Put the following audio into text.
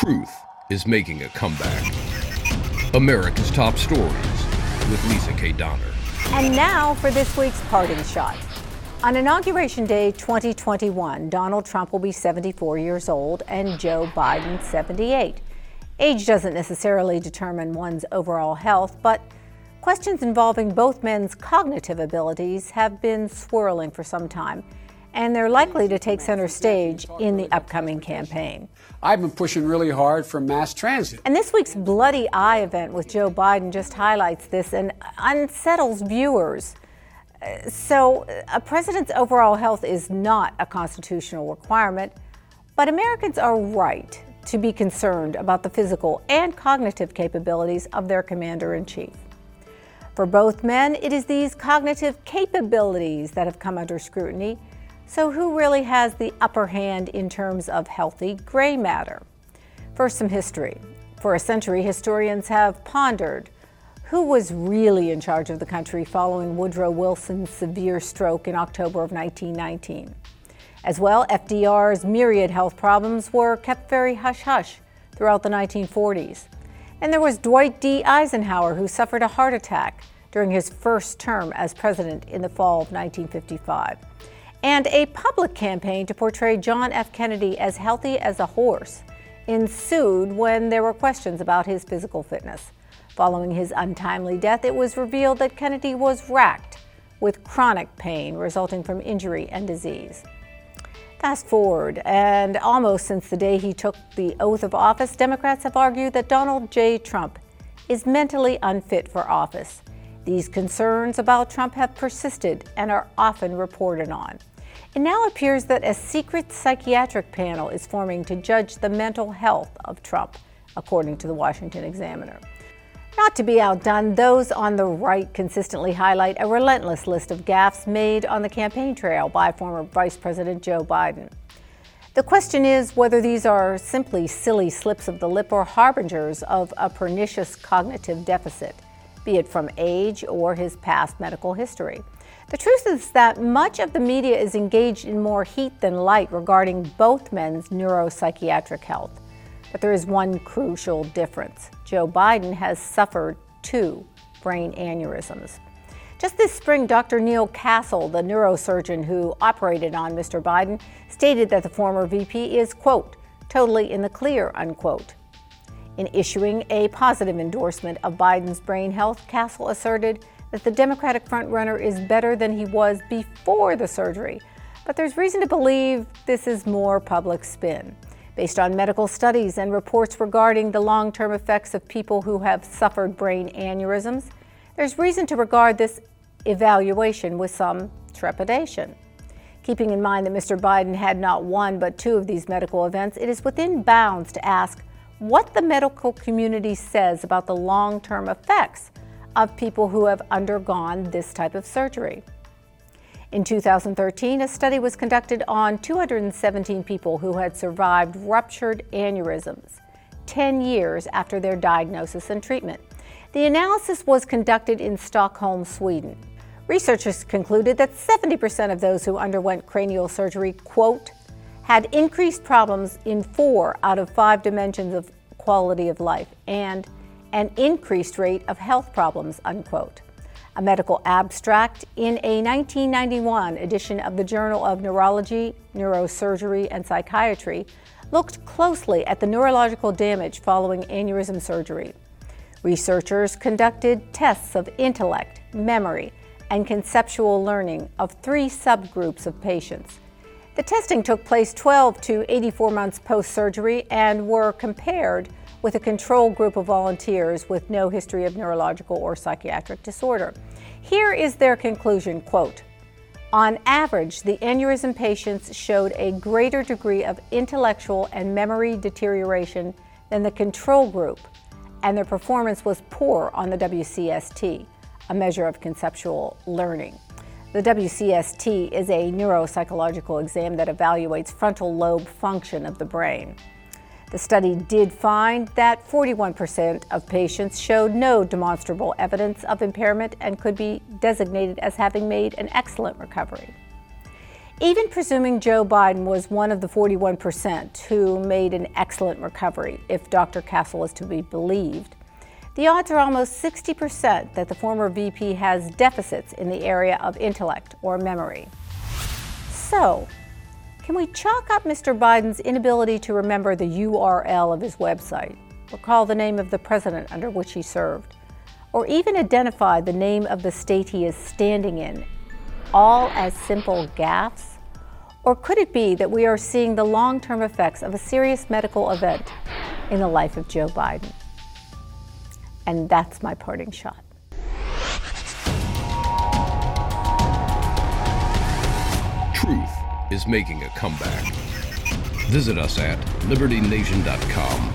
Truth is making a comeback. America's Top Stories with Lisa K. Donner. And now for this week's parting shot. On Inauguration Day 2021, Donald Trump will be 74 years old and Joe Biden 78. Age doesn't necessarily determine one's overall health, but questions involving both men's cognitive abilities have been swirling for some time, and they're likely to take center stage in the upcoming campaign. I've been pushing really hard for mass transit. And this week's Bloody Eye event with Joe Biden just highlights this and unsettles viewers. So a president's overall health is not a constitutional requirement, but Americans are right to be concerned about the physical and cognitive capabilities of their commander-in-chief. For both men, it is these cognitive capabilities that have come under scrutiny. So who really has the upper hand in terms of healthy gray matter? First, some history. For a century, historians have pondered who was really in charge of the country following Woodrow Wilson's severe stroke in October of 1919. As well, FDR's myriad health problems were kept very hush-hush throughout the 1940s. And there was Dwight D. Eisenhower, who suffered a heart attack during his first term as president in the fall of 1955. And a public campaign to portray John F. Kennedy as healthy as a horse ensued when there were questions about his physical fitness. Following his untimely death, it was revealed that Kennedy was racked with chronic pain resulting from injury and disease. Fast forward, and almost since the day he took the oath of office, Democrats have argued that Donald J. Trump is mentally unfit for office. These concerns about Trump have persisted and are often reported on. It now appears that a secret psychiatric panel is forming to judge the mental health of Trump, according to the Washington Examiner. Not to be outdone, those on the right consistently highlight a relentless list of gaffes made on the campaign trail by former Vice President Joe Biden. The question is whether these are simply silly slips of the lip or harbingers of a pernicious cognitive deficit, be it from age or his past medical history. The truth is that much of the media is engaged in more heat than light regarding both men's neuropsychiatric health. But there is one crucial difference. Joe Biden has suffered 2 brain aneurysms. Just this spring, Dr. Neil Castle, the neurosurgeon who operated on Mr. Biden, stated that the former VP is, quote, totally in the clear, unquote. In issuing a positive endorsement of Biden's brain health, Castle asserted that the Democratic frontrunner is better than he was before the surgery. But there's reason to believe this is more public spin. Based on medical studies and reports regarding the long-term effects of people who have suffered brain aneurysms, there's reason to regard this evaluation with some trepidation. Keeping in mind that Mr. Biden had not 1 but 2 of these medical events, it is within bounds to ask what the medical community says about the long-term effects of people who have undergone this type of surgery. In 2013, a study was conducted on 217 people who had survived ruptured aneurysms 10 years after their diagnosis and treatment. The analysis was conducted in Stockholm, Sweden. Researchers concluded that 70% of those who underwent cranial surgery, quote, had increased problems in 4 out of 5 dimensions of quality of life and an increased rate of health problems, unquote. A medical abstract in a 1991 edition of the Journal of Neurology, Neurosurgery, and Psychiatry looked closely at the neurological damage following aneurysm surgery. Researchers conducted tests of intellect, memory, and conceptual learning of 3 subgroups of patients. The testing took place 12 to 84 months post-surgery and were compared with a control group of volunteers with no history of neurological or psychiatric disorder. Here is their conclusion, quote, on average, the aneurysm patients showed a greater degree of intellectual and memory deterioration than the control group, and their performance was poor on the WCST, a measure of conceptual learning. The WCST is a neuropsychological exam that evaluates frontal lobe function of the brain. The study did find that 41% of patients showed no demonstrable evidence of impairment and could be designated as having made an excellent recovery. Even presuming Joe Biden was one of the 41% who made an excellent recovery, if Dr. Castle is to be believed, the odds are almost 60% that the former VP has deficits in the area of intellect or memory. So, can we chalk up Mr. Biden's inability to remember the URL of his website, recall the name of the president under which he served, or even identify the name of the state he is standing in, all as simple gaffes? Or could it be that we are seeing the long-term effects of a serious medical event in the life of Joe Biden? And that's my parting shot. Truth is making a comeback. Visit us at libertynation.com.